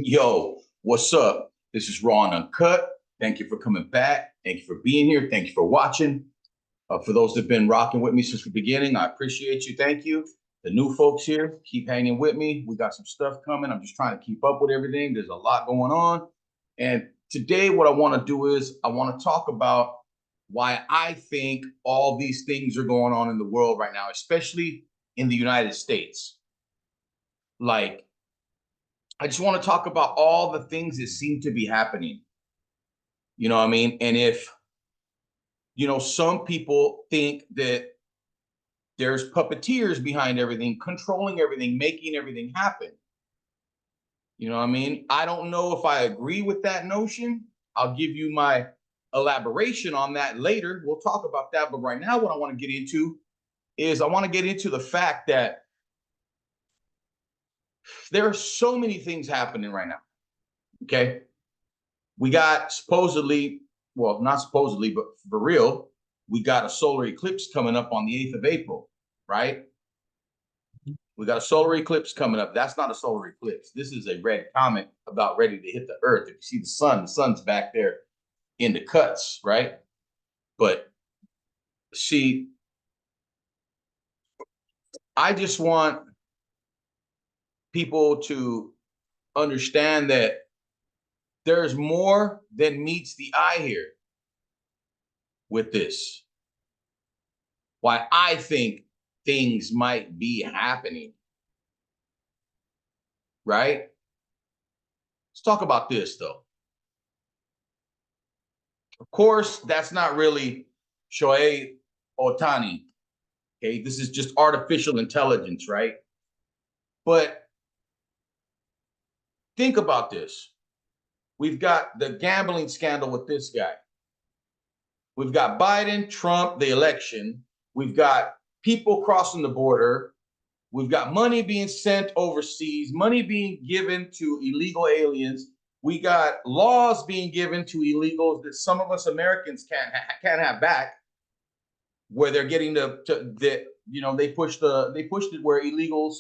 Yo, what's up? This is Raw and Uncut. Thank you for coming back. Thank you for being here. Thank you for watching. For those that have been rocking with me since the beginning, I appreciate you. Thank you. The new folks here, keep hanging with me. We got some stuff coming. I'm just trying to keep up with everything. There's a lot going on. And today, what I want to do is I want to talk about why I think all these things are going on in the world right now, especially in the United States. Like, I just want to talk about all the things that seem to be happening. You know what I mean? And if, some people think that there's puppeteers behind everything, controlling everything, making everything happen. You know what I mean? I don't know if I agree with that notion. I'll give you my elaboration on that later. We'll talk about that. But right now, what I want to get into is I want to get into the fact that there are so many things happening right now. Okay. We got supposedly, well, not supposedly, but for real, we got a solar eclipse coming up on the 8th of April, right? We got a solar eclipse coming up. That's not a solar eclipse. This is a red comet about ready to hit the earth. If you see the sun's back there in the cuts, right? But see, I just want people to understand that there's more than meets the eye here with this. Why I think things might be happening, right? Let's talk about this though. Of course, that's not really Shohei Ohtani. Okay, this is just artificial intelligence, right? But think about this. We've got the gambling scandal with this guy. We've got Biden, Trump, the election. We've got people crossing the border. We've got money being sent overseas, money being given to illegal aliens. We got laws being given to illegals that some of us Americans can't have back, where they're getting they pushed it where illegals,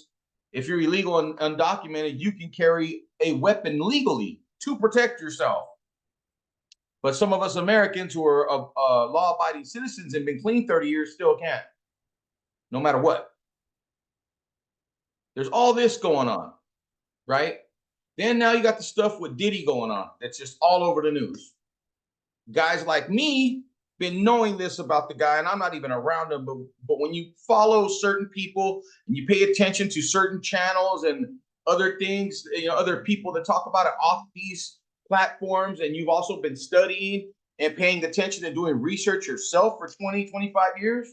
if you're illegal and undocumented, you can carry a weapon legally to protect yourself. But some of us Americans who are law-abiding citizens and been clean 30 years still can't, no matter what. There's all this going on, right? Then now you got the stuff with Diddy going on that's just all over the news. Guys like me been knowing this about the guy, and I'm not even around him, but when you follow certain people and you pay attention to certain channels and other things, other people that talk about it off these platforms, and you've also been studying and paying attention and doing research yourself for 20, 25 years,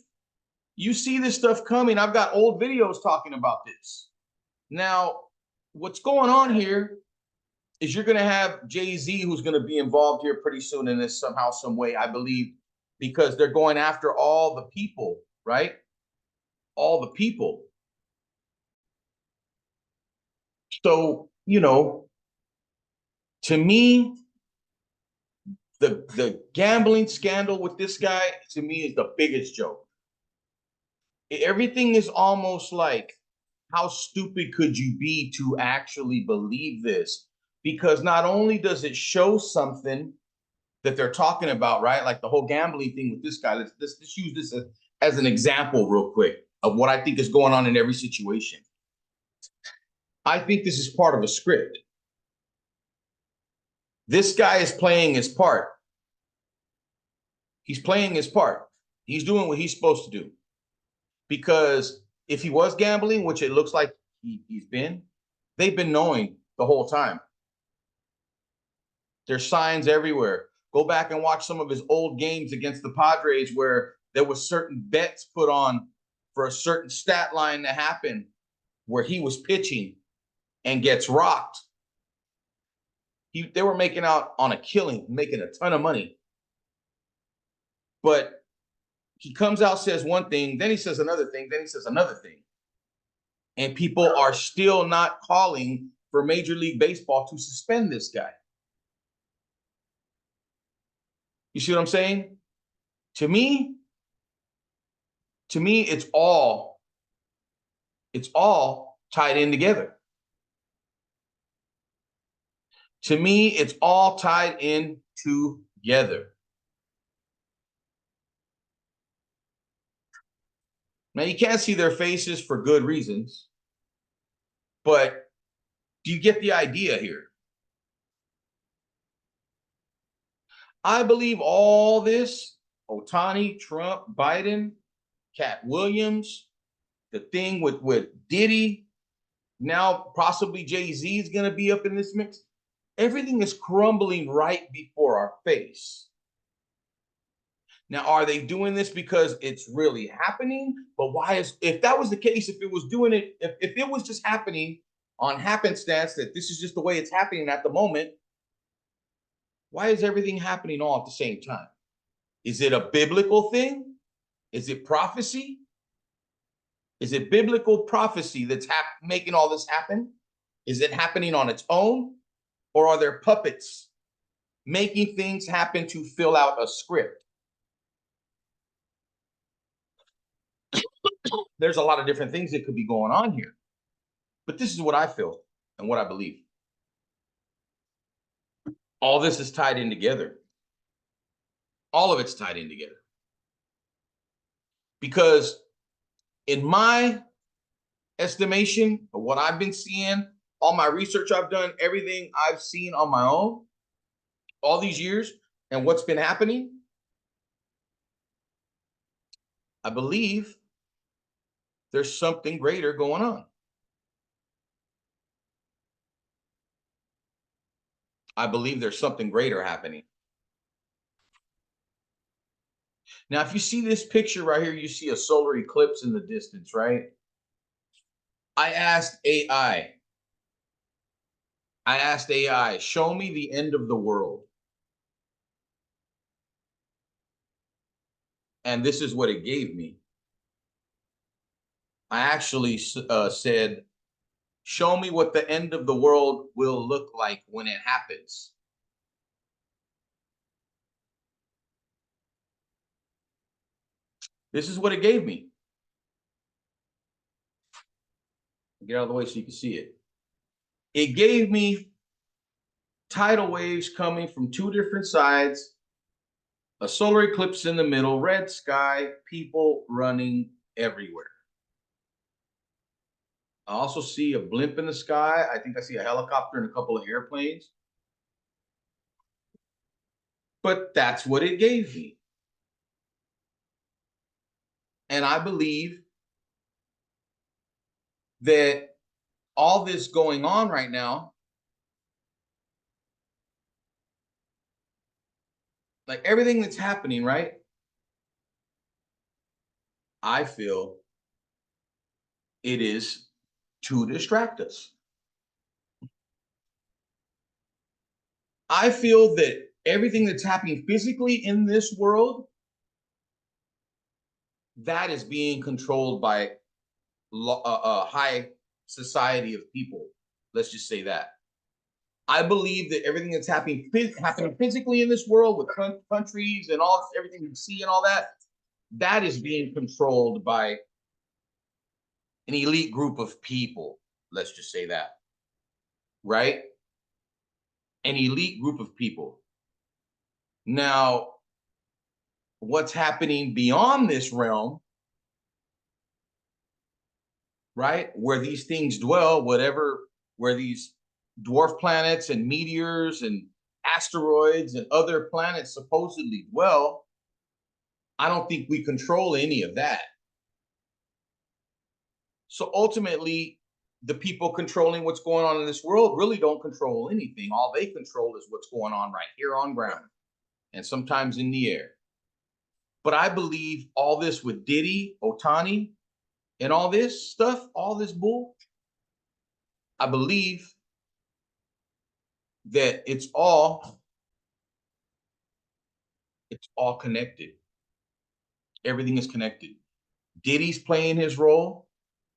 you see this stuff coming. I've got old videos talking about this. Now, what's going on here is you're going to have Jay-Z, who's going to be involved here pretty soon in this somehow, some way, I believe, because they're going after all the people, right? All the people. So, to me, the gambling scandal with this guy, to me, is the biggest joke. Everything is almost like, how stupid could you be to actually believe this? Because not only does it show something that they're talking about, right? Like the whole gambling thing with this guy. Let's use this as an example real quick of what I think is going on in every situation. I think this is part of a script. This guy is playing his part. He's playing his part. He's doing what he's supposed to do. Because if he was gambling, which it looks like he's been, they've been knowing the whole time. There's signs everywhere. Go back and watch some of his old games against the Padres where there was certain bets put on for a certain stat line to happen where he was pitching and gets rocked. They were making out on a killing, making a ton of money. But he comes out, says one thing, then he says another thing, then he says another thing. And people are still not calling for Major League Baseball to suspend this guy. You see what I'm saying? To me, it's all tied in together. To me, it's all tied in together. Now, you can't see their faces for good reasons, but do you get the idea here? I believe all this, Ohtani, Trump, Biden, Katt Williams, the thing with Diddy, now possibly Jay-Z is going to be up in this mix. Everything is crumbling right before our face. Now, are they doing this because it's really happening? But why is, if that was the case, if it was doing it, if it was just happening on happenstance, that this is just the way it's happening at the moment, why is everything happening all at the same time? Is it a biblical thing? Is it prophecy? Is it biblical prophecy that's making all this happen? Is it happening on its own? Or are there puppets making things happen to fill out a script? There's a lot of different things that could be going on here. But this is what I feel and what I believe. All this is tied in together. All of it's tied in together. Because in my estimation of what I've been seeing, all my research I've done, everything I've seen on my own, all these years, and what's been happening, I believe there's something greater going on. I believe there's something greater happening. Now, if you see this picture right here, you see a solar eclipse in the distance, right? I asked AI, show me the end of the world. And this is what it gave me. I actually said, show me what the end of the world will look like when it happens. This is what it gave me. Get out of the way so you can see it. It gave me tidal waves coming from two different sides, a solar eclipse in the middle, red sky, people running everywhere. I also see a blimp in the sky. I think I see a helicopter and a couple of airplanes. But that's what it gave me. And I believe that all this going on right now, like everything that's happening, right? I feel it is to distract us. I feel that everything that's happening physically in this world, that is being controlled by a high society of people. Let's just say that. I believe that everything that's happening physically in this world with countries and all everything you see and all that, that is being controlled by an elite group of people. Let's just say that, right? An elite group of people. Now, what's happening beyond this realm, right? Where these things dwell, where these dwarf planets and meteors and asteroids and other planets supposedly dwell, I don't think we control any of that. So ultimately, the people controlling what's going on in this world really don't control anything. All they control is what's going on right here on ground and sometimes in the air. But I believe all this with Diddy, Ohtani, and all this stuff, all this bull, I believe that it's all connected. Everything is connected. Diddy's playing his role.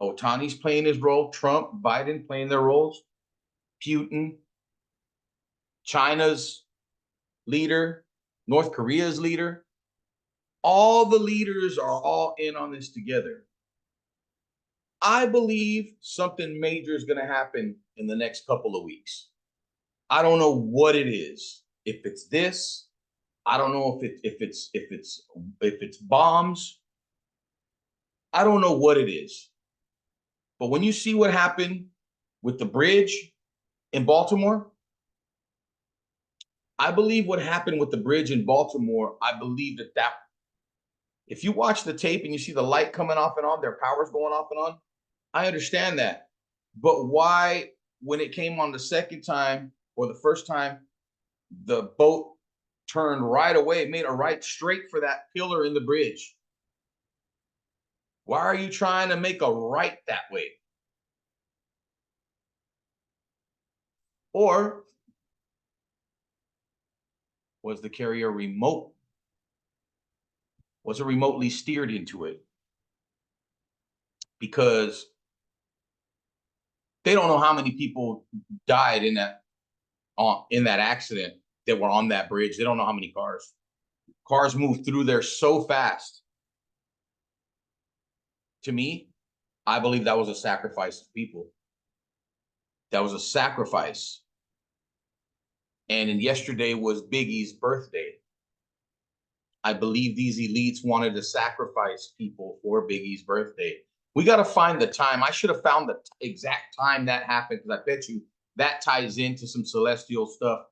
Ohtani's playing his role. Trump, Biden playing their roles. Putin, China's leader, North Korea's leader. All the leaders are all in on this together. I believe something major is going to happen in the next couple of weeks. I don't know what it is. If it's this, I don't know if it's bombs. I don't know what it is. But when you see what happened with the bridge in Baltimore, I believe what happened with the bridge in Baltimore, I believe that if you watch the tape and you see the light coming off and on, their power's going off and on, I understand that. But why, when it came on the second time or the first time, the boat turned right away, made a right straight for that pillar in the bridge? Why are you trying to make a right that way? Or was the carrier remote? Was it remotely steered into it? Because they don't know how many people died in that accident that were on that bridge. They don't know how many cars moved through there so fast. To me, I believe that was a sacrifice of people. That was a sacrifice. And yesterday was Biggie's birthday. I believe these elites wanted to sacrifice people for Biggie's birthday. We got to find the time. I should have found the exact time that happened, because I bet you that ties into some celestial stuff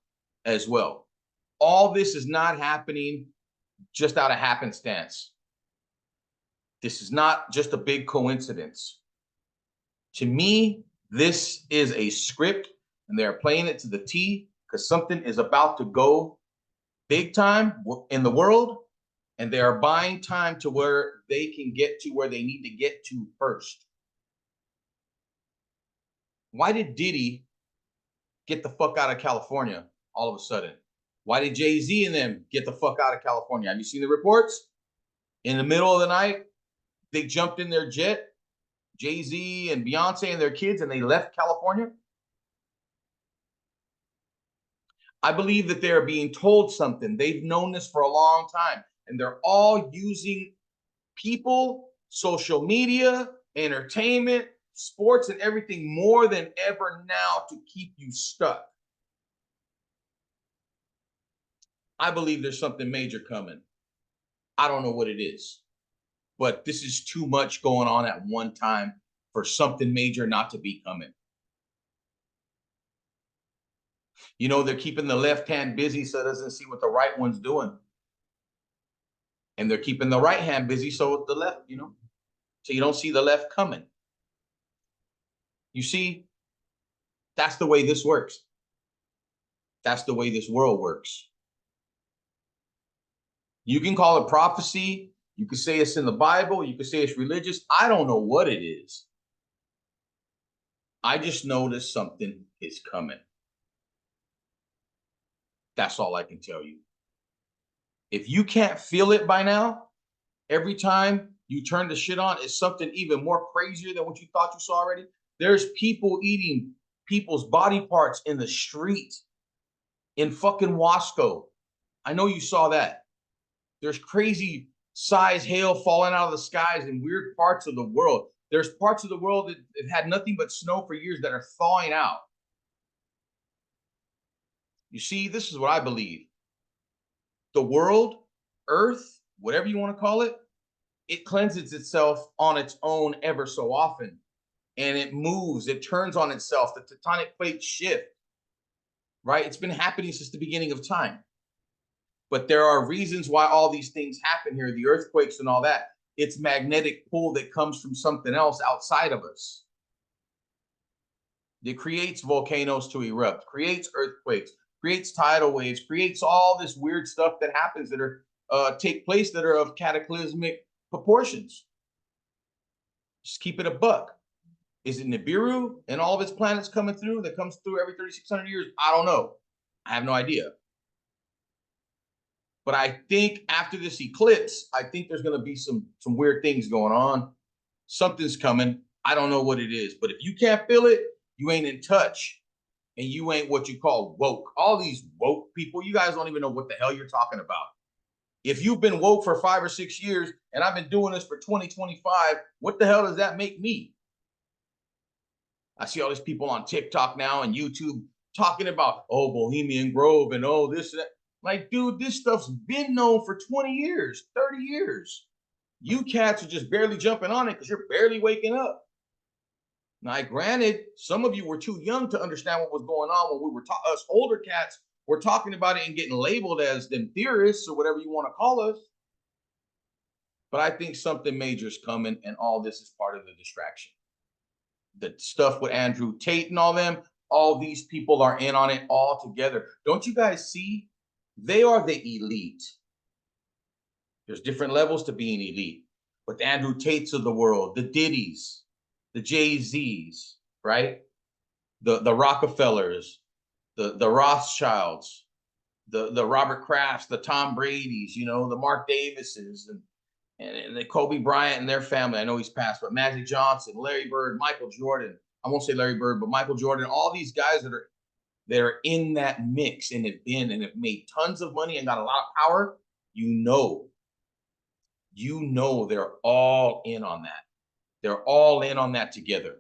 as well. All this is not happening just out of happenstance. This is not just a big coincidence. To me, this is a script, and they're playing it to the T, because something is about to go big time in the world, and they are buying time to where they can get to where they need to get to first. Why did Diddy get the fuck out of California all of a sudden? Why did Jay-Z and them get the fuck out of California? Have you seen the reports? In the middle of the night, they jumped in their jet, Jay-Z and Beyonce and their kids, and they left California. I believe that they're being told something. They've known this for a long time, and they're all using people, social media, entertainment, sports, and everything more than ever now to keep you stuck. I believe there's something major coming. I don't know what it is, but this is too much going on at one time for something major not to be coming. You know, they're keeping the left hand busy so it doesn't see what the right one's doing. And they're keeping the right hand busy so the left, so you don't see the left coming. You see, that's the way this works. That's the way this world works. You can call it prophecy. You could say it's in the Bible. You could say it's religious. I don't know what it is. I just noticed something is coming. That's all I can tell you. If you can't feel it by now, every time you turn the shit on, it's something even more crazier than what you thought you saw already. There's people eating people's body parts in the street in fucking Wasco. I know you saw that. There's crazy size hail falling out of the skies in weird parts of the world. There's parts of the world that have had nothing but snow for years that are thawing out. You see, this is what I believe. The world, Earth, whatever you want to call it, it cleanses itself on its own ever so often. And it moves, it turns on itself. The tectonic plates shift, right? It's been happening since the beginning of time. But there are reasons why all these things happen here, the earthquakes and all that. It's magnetic pull that comes from something else outside of us. It creates volcanoes to erupt, creates earthquakes, creates tidal waves, creates all this weird stuff that happens that are take place that are of cataclysmic proportions. Just keep it a buck. Is it Nibiru and all of its planets coming through that comes through every 3,600 years? I don't know. I have no idea. But I think after this eclipse, I think there's going to be some weird things going on. Something's coming. I don't know what it is. But if you can't feel it, you ain't in touch. And you ain't what you call woke. All these woke people, you guys don't even know what the hell you're talking about. If you've been woke for 5 or 6 years and I've been doing this for 2025, what the hell does that make me? I see all these people on TikTok now and YouTube talking about, oh, Bohemian Grove and oh, this and that. Like, dude, this stuff's been known for 20 years, 30 years. You cats are just barely jumping on it because you're barely waking up. Now, granted, some of you were too young to understand what was going on when we were us older cats were talking about it and getting labeled as them theorists or whatever you want to call us. But I think something major is coming, and all this is part of the distraction. The stuff with Andrew Tate and all them, all these people are in on it all together. Don't you guys see? They are the elite. There's different levels to being elite. But the Andrew Tates of the world, the Diddys, the Jay-Z's, right? The Rockefellers, the Rothschilds, the Robert Krafts, the Tom Brady's, the Mark Davises, and the Kobe Bryant and their family. I know he's passed, but Magic Johnson, Larry Bird, Michael Jordan. I won't say Larry Bird, but Michael Jordan, all these guys that are in that mix and have made tons of money and got a lot of power, they're all in on that. They're all in on that together.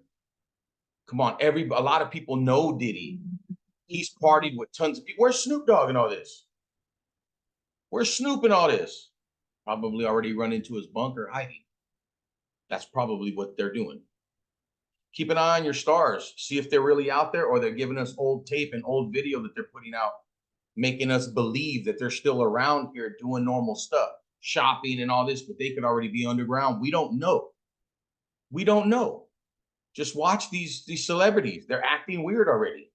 Come on, a lot of people know Diddy. He's partied with tons of people. Where's Snoop Dogg in all this? Where's Snoop in all this? Probably already run into his bunker hiding. That's probably what they're doing. Keep an eye on your stars. See if they're really out there or they're giving us old tape and old video that they're putting out, making us believe that they're still around here doing normal stuff, shopping and all this, but they could already be underground. We don't know. We don't know. Just watch these celebrities. They're acting weird already.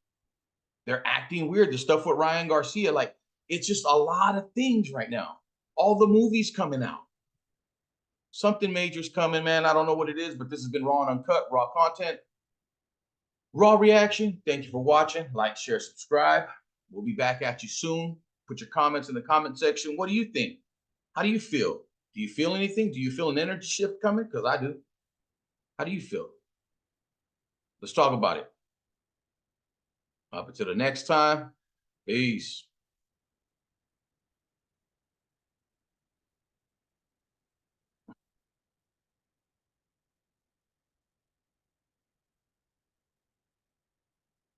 They're acting weird. The stuff with Ryan Garcia, like, it's just a lot of things right now. All the movies coming out. Something major's coming, man. I don't know what it is, but this has been Raw and Uncut, raw content, raw reaction. Thank you for watching. Like, share, subscribe. We'll be back at you soon. Put your comments in the comment section. What do you think? How do you feel? Do you feel anything? Do you feel an energy shift coming? Because I do. How do you feel? Let's talk about it. Up until the next time, peace.